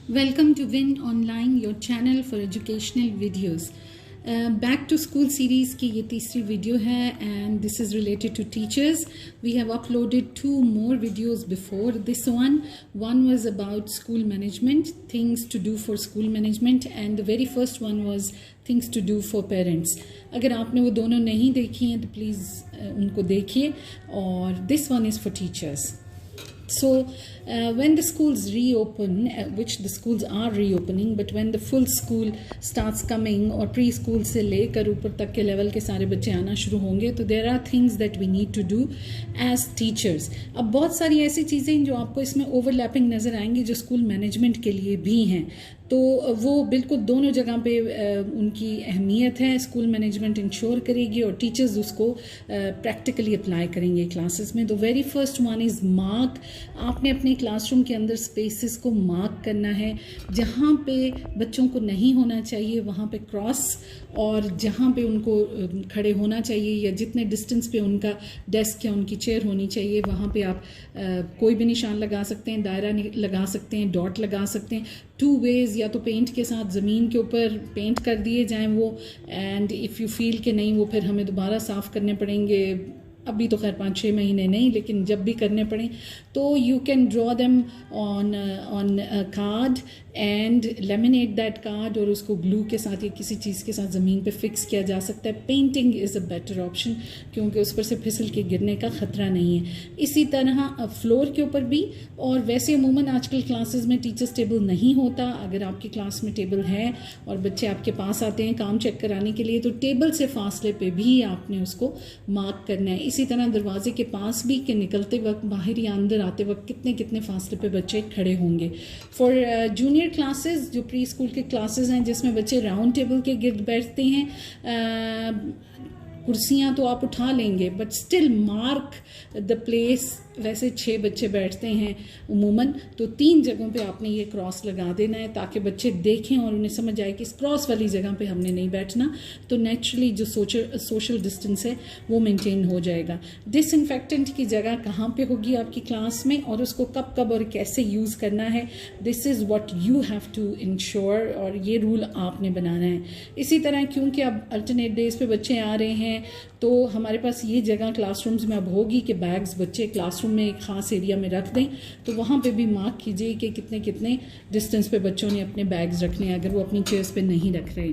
Welcome to Win Online, your channel for educational videos. Back to School series की ये तीसरी video है and this is related to teachers. We have uploaded 2 more videos before this one. One was about school management, things to do for school management, and the very first one was things to do for parents. अगर आपने वो दोनों नहीं देखी हैं तो please उनको देखिए. और this one is for teachers. So when the schools reopen, which the schools are reopening, but when the full school starts coming और preschool से लेकर ऊपर तक के लेवल के सारे बच्चे आना शुरू होंगे, तो there are things that we need to do as teachers. अब बहुत सारी ऐसी चीज़ें जो आपको इसमें overlapping नज़र आएंगी जो स्कूल मैनेजमेंट के लिए भी हैं, तो वो बिल्कुल दोनों जगह पे उनकी अहमियत है. स्कूल मैनेजमेंट इंश्योर करेगी और टीचर्स उसको प्रैक्टिकली अप्लाई करेंगे क्लासेस में. The very first one is mark. आपने अपने क्लासरूम के अंदर स्पेसेस को मार्क करना है. जहाँ पे बच्चों को नहीं होना चाहिए वहाँ पे क्रॉस, और जहाँ पे उनको खड़े होना चाहिए या जितने डिस्टेंस पे उनका डेस्क या उनकी चेयर होनी चाहिए वहाँ पे आप कोई भी निशान लगा सकते हैं, दायरा लगा सकते हैं, डॉट लगा सकते हैं. 2 ways, या तो पेंट के साथ ज़मीन के ऊपर पेंट कर दिए जाएं वो, एंड इफ़ यू फील कि नहीं वो फिर हमें दोबारा साफ़ करने पड़ेंगे, अभी तो खैर 5-6 महीने नहीं, लेकिन जब भी करने पड़े तो you can draw them on card and laminate that card, और उसको ग्लू के साथ या किसी चीज़ के साथ ज़मीन पे फिक्स किया जा सकता है. Painting is a better option क्योंकि उस पर से फिसल के गिरने का ख़तरा नहीं है. इसी तरह फ्लोर के ऊपर भी, और वैसे अमूमन आजकल क्लासेस में टीचर्स टेबल नहीं होता. अगर आपकी क्लास में टेबल है और बच्चे आपके पास आते हैं काम चेक कराने के लिए, तो टेबल से फासले पे भी आपने उसको मार्क करना है. इसी तरह दरवाजे के पास भी कि निकलते वक्त बाहर या अंदर आते वक्त कितने कितने फासले पे बच्चे खड़े होंगे. फॉर जूनियर क्लासेस, जो प्री स्कूल के क्लासेस हैं जिसमें बच्चे राउंड टेबल के गिर्द बैठते हैं, कुर्सियाँ तो आप उठा लेंगे but still mark the place. वैसे 6 बच्चे बैठते हैं उमूमन, तो 3 जगहों पे आपने ये क्रॉस लगा देना है ताकि बच्चे देखें और उन्हें समझ आए कि इस क्रॉस वाली जगह पे हमने नहीं बैठना. तो नेचुरली जो सोशल डिस्टेंस है वो मेंटेन हो जाएगा. डिसइंफेक्टेंट की जगह कहाँ पे होगी आपकी क्लास में और उसको कब कब और कैसे यूज़ करना है, this is what you have to ensure, और ये रूल आपने बनाना है. इसी तरह क्योंकि अब अल्टरनेट डेज पे बच्चे आ रहे हैं तो हमारे पास ये जगह क्लासरूम्स में अब होगी कि बैग्स बच्चे क्लासरूम में एक ख़ास एरिया में रख दें, तो वहाँ पे भी मार्क कीजिए कि कितने कितने डिस्टेंस पे बच्चों ने अपने बैग्स रखने हैं अगर वो अपनी चेयर्स पे नहीं रख रहे.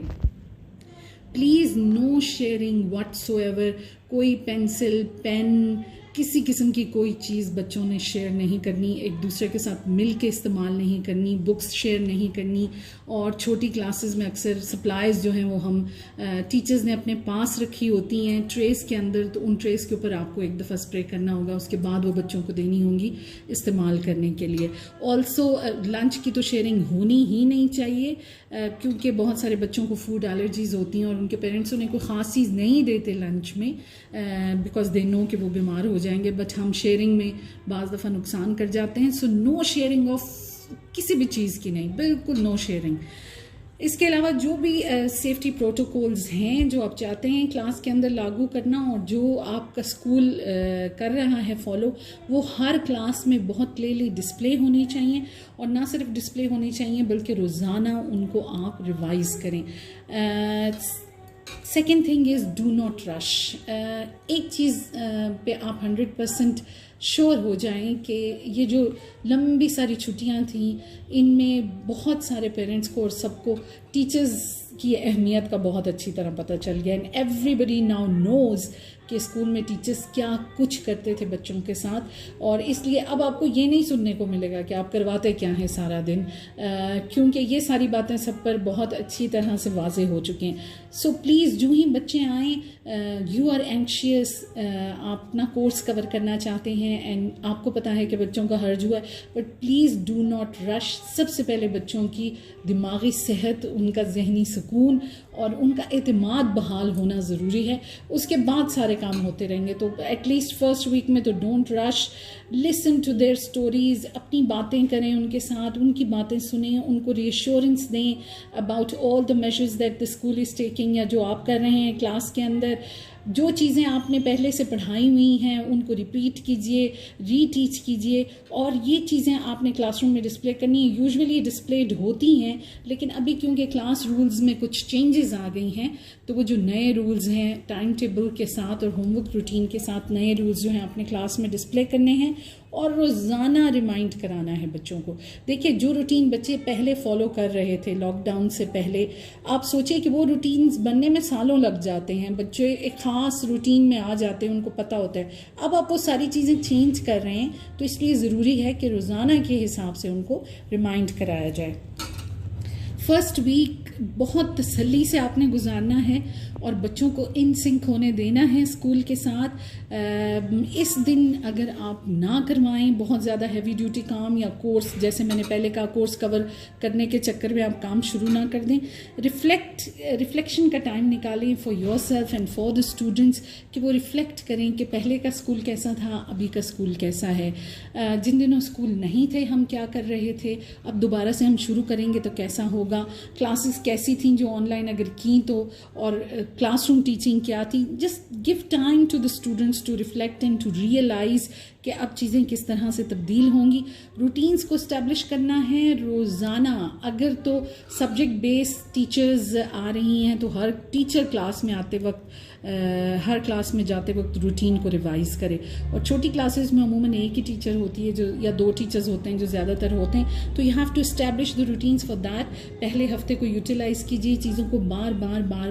Please no sharing whatsoever. कोई पेंसिल, पेन, किसी किस्म की कोई चीज़ बच्चों ने शेयर नहीं करनी, एक दूसरे के साथ मिल के इस्तेमाल नहीं करनी, बुक्स शेयर नहीं करनी. और छोटी क्लासेस में अक्सर सप्लाइज जो हैं वो हम टीचर्स ने अपने पास रखी होती हैं ट्रेस के अंदर, तो उन ट्रेस के ऊपर आपको एक दफ़ा स्प्रे करना होगा, उसके बाद वो बच्चों को देनी होंगी इस्तेमाल करने के लिए. ऑल्सो लंच की तो शेयरिंग होनी ही नहीं चाहिए क्योंकि बहुत सारे बच्चों को फूड एलर्जीज़ होती हैं और उनके पेरेंट्स उन्हें कोई ख़ास चीज़ नहीं देते लंच में बिकॉज दे नो कि वो बीमार हो जाएंगे, बट हम शेयरिंग में बाज़ दफ़ा नुकसान कर जाते हैं. सो नो शेयरिंग ऑफ किसी भी चीज़ की नहीं, बिल्कुल नो शेयरिंग. इसके अलावा जो भी सेफ्टी प्रोटोकॉल्स हैं जो आप चाहते हैं क्लास के अंदर लागू करना और जो आपका स्कूल कर रहा है फॉलो, वो हर क्लास में बहुत क्लियरली डिस्प्ले होनी चाहिए, और ना सिर्फ डिस्प्ले होनी चाहिए बल्कि रोज़ाना उनको आप रिवाइज़ करें. Second thing is do not rush. एक चीज़ पे आप 100% श्योर हो जाएं कि ये जो लंबी सारी छुट्टियां थी इनमें बहुत सारे पेरेंट्स को और सबको टीचर्स की अहमियत का बहुत अच्छी तरह पता चल गया. एंड एवरीबडी नाउ नोज़ कि स्कूल में टीचर्स क्या कुछ करते थे बच्चों के साथ, और इसलिए अब आपको ये नहीं सुनने को मिलेगा कि आप करवाते क्या हैं सारा दिन, क्योंकि ये सारी बातें सब पर बहुत अच्छी तरह से वाज़े हो चुके हैं. सो प्लीज़ जो ही बच्चे आएँ, यू आर एंक्शियस, आप अपना कोर्स कवर करना चाहते हैं एंड आपको पता है कि बच्चों का हर्ज हुआ है, but please do not rush. सबसे पहले बच्चों की दिमागी सेहत, उनका जहनी सुकून और उनका एतमाद बहाल होना ज़रूरी है. उसके बाद सारे काम होते रहेंगे. तो एटलीस्ट फर्स्ट वीक में तो don't rush. Listen to their stories, अपनी बातें करें उनके साथ, उनकी बातें सुनें, उनको रीअश्योरेंस दें about all the measures that the school is taking, या जो आप कर रहे हैं क्लास के अंदर। जो चीज़ें आपने पहले से पढ़ाई हुई हैं उनको रिपीट कीजिए, रीटीच कीजिए, और ये चीज़ें आपने क्लासरूम में डिस्प्ले करनी है। यूजुअली डिस्प्लेड होती हैं, लेकिन अभी क्योंकि क्लास रूल्स में कुछ चेंजेस आ गई हैं, तो वो जो नए रूल्स हैं टाइम टेबल के साथ और होमवर्क रूटीन के साथ, नए रूल्स जो हैं अपने क्लास में डिस्प्ले करने हैं, और रोज़ाना रिमाइंड कराना है बच्चों को। देखिए, जो रूटीन बच्चे पहले फॉलो कर रहे थे लॉकडाउन से पहले, आप सोचिए कि वो रूटीन्स बनने में सालों लग जाते हैं, बच्चे एक ख़ास रूटीन में आ जाते हैं, उनको पता होता है। अब आप वो सारी चीज़ें चेंज कर रहे हैं, तो इसलिए ज़रूरी है कि रोज़ाना के हिसाब से उनको रिमाइंड कराया जाए। फर्स्ट वीक बहुत तसल्ली से आपने गुजारना है और बच्चों को इन सिंक होने देना है स्कूल के साथ। इस दिन अगर आप ना करवाएं बहुत ज़्यादा हैवी ड्यूटी काम या कोर्स, जैसे मैंने पहले कहा, कोर्स कवर करने के चक्कर में आप काम शुरू ना कर दें। रिफ्लेक्शन का टाइम निकालें for your self and for the students, कि वो रिफ्लेक्ट करें कि पहले का स्कूल कैसा था, अभी का स्कूल कैसा है, जिन दिनों स्कूल नहीं थे हम क्या कर रहे थे, अब दोबारा से हम शुरू करेंगे तो कैसा होगा, क्लासेस कैसी थी जो ऑनलाइन अगर की तो, और क्लासरूम टीचिंग क्या थी। Just give time to the students to reflect and to realise कि अब चीज़ें किस तरह से तब्दील होंगी। रूटीन्स को इस्टेब्लिश करना है रोज़ाना। अगर तो सब्जेक्ट बेस्ड टीचर्स आ रही हैं तो हर टीचर क्लास में आते वक्त, हर क्लास में जाते वक्त रूटीन को रिवाइज़ करे। और छोटी क्लासेस में अमूमन एक ही टीचर होती है जो, या दो टीचर्स होते हैं जो ज़्यादातर होते हैं, तो you have to establish the routines for that. पहले हफ्ते को यूटिलाइज़ कीजिए, चीज़ों को बार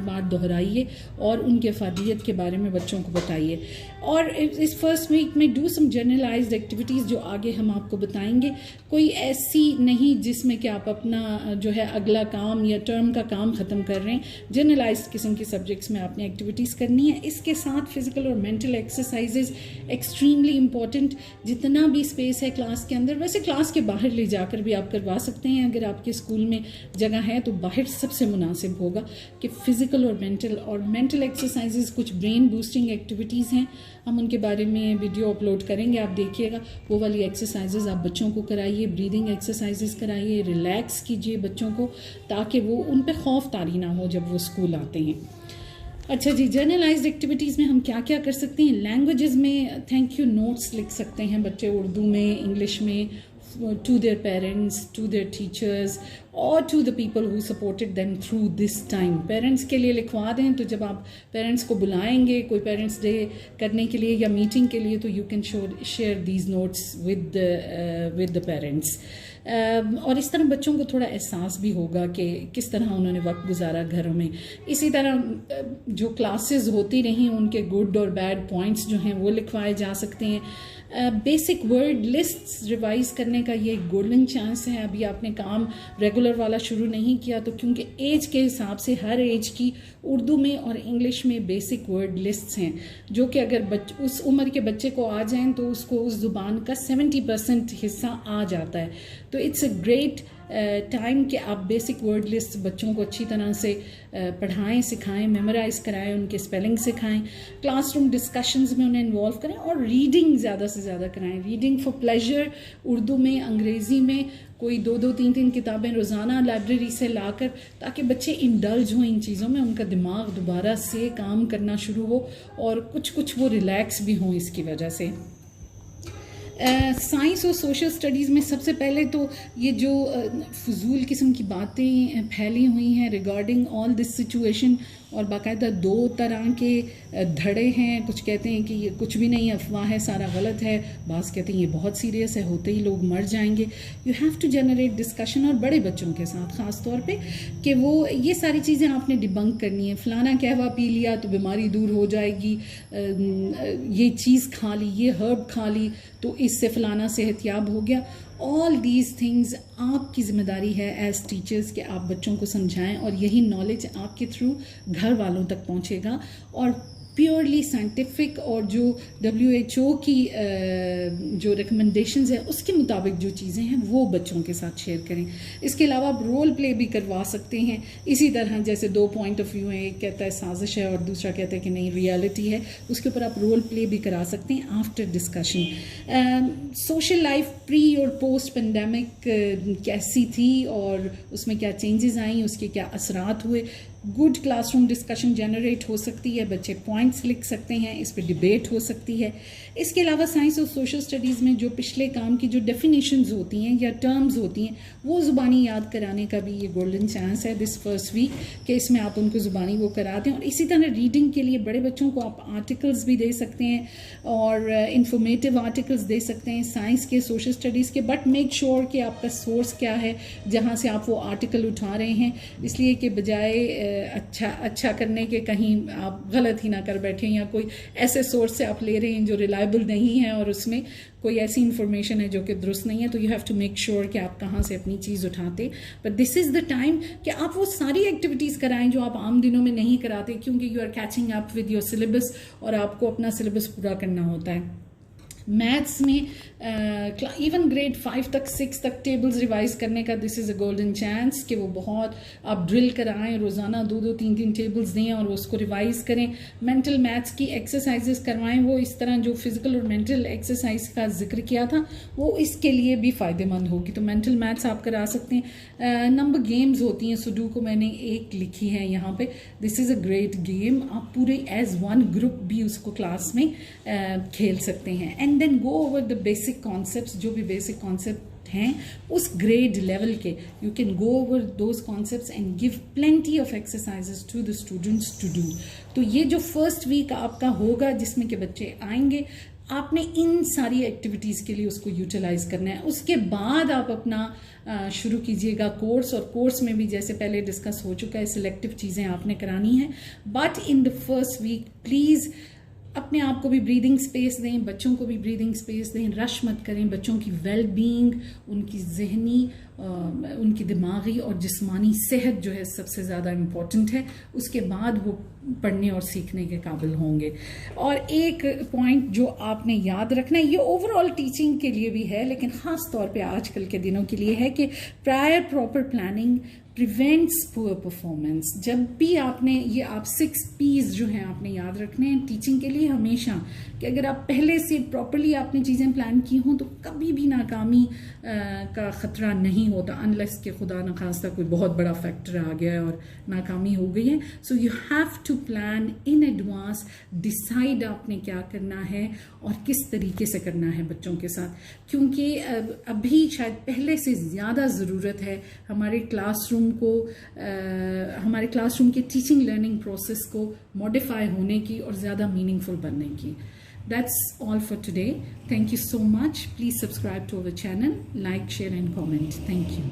बार दोहराइए और उनके अफादियत के बारे में बच्चों को बताइए। और इस फर्स्ट वीक में डू सम जनरलाइज्ड एक्टिविटीज़ जो आगे हम आपको बताएंगे। कोई ऐसी नहीं जिसमें कि आप अपना जो है अगला काम या टर्म का काम ख़त्म कर रहे हैं। जनरलाइज्ड किस्म के सब्जेक्ट्स में आपने एक्टिविटीज़ करनी है। इसके साथ फिजिकल और मेंटल एक्सरसाइजेज एक्सट्रीमली इम्पॉर्टेंट। जितना भी स्पेस है क्लास के अंदर, वैसे क्लास के बाहर ले जाकर भी आप करवा सकते हैं, अगर आपके स्कूल में जगह है तो बाहर सबसे मुनासिब होगा कि फिजिकल और मेंटल एक्सरसाइजेज, कुछ ब्रेन बूस्टिंग एक्टिविटीज़ हैं, हम उनके बारे में वीडियो अपलोड करेंगे, आप देखिएगा। वो वाली एक्सरसाइजेज आप बच्चों को कराइए, ब्रीदिंग एक्सरसाइजेज कराइए, रिलैक्स कीजिए बच्चों को, ताकि वो उन पर खौफ तारी ना हो जब वो स्कूल आते हैं। अच्छा जी, जर्नलाइज्ड एक्टिविटीज़ में हम क्या क्या कर सकते हैं। लैंग्वेजेस में थैंक यू नोट्स लिख सकते हैं बच्चे, उर्दू में, इंग्लिश में, to their parents, to their teachers or to the people who supported them through this time. Parents के लिए लिखवा दें, तो जब आप पेरेंट्स को बुलाएंगे कोई पेरेंट्स डे करने के लिए या मीटिंग के लिए, तो you can share these notes with the parents. और इस तरह बच्चों को थोड़ा एहसास भी होगा कि किस तरह उन्होंने वक्त गुजारा घरों में। इसी तरह जो क्लासेस होती रहीं उनके गुड और बैड पॉइंट्स जो हैं वो लिखवाए जा सकते हैं। बेसिक वर्ड लिस्ट्स रिवाइज करने का ये गोल्डन चांस है। अभी आपने काम रेगुलर वाला शुरू नहीं किया, तो क्योंकि एज के हिसाब से हर एज की उर्दू में और इंग्लिश में बेसिक वर्ड लिस्ट्स हैं, जो कि अगर उस उम्र के बच्चे को आ जाएं तो उसको उस ज़ुबान का 70% हिस्सा आ जाता है। तो इट्स अ ग्रेट टाइम कि आप बेसिक वर्ड लिस्ट बच्चों को अच्छी तरह से पढ़ाएं, सिखाएं, मेमोराइज कराएं, उनके स्पेलिंग सिखाएं, क्लासरूम डिस्कशंस में उन्हें इन्वॉल्व करें, और रीडिंग ज़्यादा से ज़्यादा कराएं। रीडिंग फॉर प्लेजर, उर्दू में, अंग्रेज़ी में, कोई 2-2, 3-3 किताबें रोज़ाना लाइब्रेरी से लाकर, ताकि बच्चे इंडल्ज हों इन चीज़ों में, उनका दिमाग दोबारा से काम करना शुरू हो और कुछ वो रिलैक्स भी हों इसकी वजह से। साइंस और सोशल स्टडीज़ में सबसे पहले तो ये जो फजूल किस्म की बातें फैली हुई हैं रिगार्डिंग ऑल दिस सिचुएशन, और बाकायदा 2 तरह के धड़े हैं। कुछ कहते हैं कि ये कुछ भी नहीं, अफवाह है, सारा गलत है। बाज़ कहते हैं ये बहुत सीरियस है, होते ही लोग मर जाएंगे। You have to generate discussion, और बड़े बच्चों के साथ ख़ास तौर पे, कि वो ये सारी चीज़ें आपने डिबंक करनी है। फ़लाना कहवा पी लिया तो बीमारी दूर हो जाएगी, ये चीज़ खा ली, ये हर्ब खा ली तो इससे फ़लाना सेहतयाब हो गया। ऑल दीज थिंग्स आपकी ज़िम्मेदारी है एज़ टीचर्स कि आप बच्चों को समझाएं, और यही नॉलेज आपके थ्रू घर वालों तक पहुंचेगा। और प्योरली साइंटिफिक और जो WHO की जो रिकमेंडेशंस है उसके मुताबिक जो चीज़ें हैं वो बच्चों के साथ शेयर करें। इसके अलावा आप रोल प्ले भी करवा सकते हैं इसी तरह, जैसे 2 पॉइंट ऑफ व्यू हैं, एक कहता है साजिश है और दूसरा कहता है कि नहीं रियलिटी है, उसके ऊपर आप रोल प्ले भी करा सकते हैं after discussion. Social life pre और पोस्ट पेंडेमिक कैसी थी और उसमें क्या चेंजेस आई, उसके क्या असरात हुए। गुड क्लासरूम डिस्कशन जनरेट हो सकती है, बच्चे पॉइंट्स लिख सकते हैं, इस पर डिबेट हो सकती है। इसके अलावा साइंस और सोशल स्टडीज़ में जो पिछले काम की जो डेफिनेशंस होती हैं या टर्म्स होती हैं वो ज़ुबानी याद कराने का भी ये गोल्डन चांस है दिस फर्स्ट वीक कि इसमें आप उनको ज़ुबानी वो करा दें। और इसी तरह रीडिंग के लिए बड़े बच्चों को आप आर्टिकल्स भी दे सकते हैं और इंफॉर्मेटिव आर्टिकल्स दे सकते हैं साइंस के, सोशल स्टडीज़ के, बट मेक श्योर कि आपका सोर्स क्या है जहाँ से आप वो आर्टिकल उठा रहे हैं, इसलिए कि बजाय अच्छा करने के कहीं आप गलत ही ना कर बैठे या कोई ऐसे सोर्स से आप ले रहे हैं जो रिलायबल नहीं है और उसमें कोई ऐसी इंफॉर्मेशन है जो कि दुरुस्त नहीं है, तो you have to make sure कि आप कहाँ से अपनी चीज़ उठाते। But this is the time कि आप वो सारी एक्टिविटीज़ कराएं जो आप आम दिनों में नहीं कराते, क्योंकि you are catching up with your syllabus और आपको अपना सिलेबस पूरा करना होता है। मैथ्स में इवन ग्रेड 5 तक 6 तक टेबल्स रिवाइज करने का this is a golden chance कि वो बहुत आप ड्रिल कराएं, रोज़ाना 2-2 3-3 टेबल्स दें और उसको रिवाइज करें। मेंटल मैथ्स की एक्सरसाइजेस करवाएं, वो इस तरह जो फिजिकल और मेंटल एक्सरसाइज का जिक्र किया था वो इसके लिए भी फ़ायदेमंद होगी, तो मेंटल मैथ्स आप करा सकते हैं। नंबर गेम्स होती हैं, सुडोकू मैंने एक लिखी है यहाँ पे, this is a great game, आप पूरे एज वन ग्रुप भी उसको क्लास में खेल सकते हैं। And then go over the basic concepts, जो भी बेसिक कॉन्सेप्ट हैं उस ग्रेड लेवल के, you can go over those concepts and give plenty of exercises to the students to do. तो ये जो फर्स्ट वीक आपका होगा जिसमें के बच्चे आएंगे, आपने इन सारी एक्टिविटीज़ के लिए उसको यूटिलाइज करना है। उसके बाद आप अपना शुरू कीजिएगा कोर्स, और कोर्स में भी जैसे पहले डिस्कस हो चुका है सिलेक्टिव चीज़ें आपने करानी है, but in the first week please अपने आप को भी ब्रीदिंग स्पेस दें, बच्चों को भी ब्रीदिंग स्पेस दें, रश मत करें। बच्चों की वेल बीइंग, उनकी जहनी, उनकी दिमागी और जिस्मानी सेहत जो है सबसे ज़्यादा इम्पॉर्टेंट है, उसके बाद वो पढ़ने और सीखने के काबिल होंगे। और एक पॉइंट जो आपने याद रखना है, ये ओवरऑल टीचिंग के लिए भी है लेकिन ख़ास तौर पे आजकल के दिनों के लिए है, कि prior proper planning prevents poor performance. जब भी आपने ये आप 6 P's जो हैं आपने याद रखने हैं टीचिंग के लिए हमेशा, कि अगर आप पहले से प्रॉपरली आपने चीज़ें प्लान की हों तो कभी भी नाकामी का ख़तरा नहीं होता, अनलेस के खुदा न खास्ता कोई बहुत बड़ा फैक्टर आ गया है और नाकामी हो गई है। So you have to plan in advance, decide आपने क्या करना है और किस तरीके से करना है बच्चों के साथ, क्योंकि अभी शायद पहले से ज़्यादा ज़रूरत है हमारे क्लासरूम को, हमारे क्लासरूम के टीचिंग लर्निंग प्रोसेस को मॉडिफाई होने की और ज़्यादा मीनिंगफुल बनने की। That's all for today. Thank you so much. Please subscribe to our channel, like, share and comment. Thank you.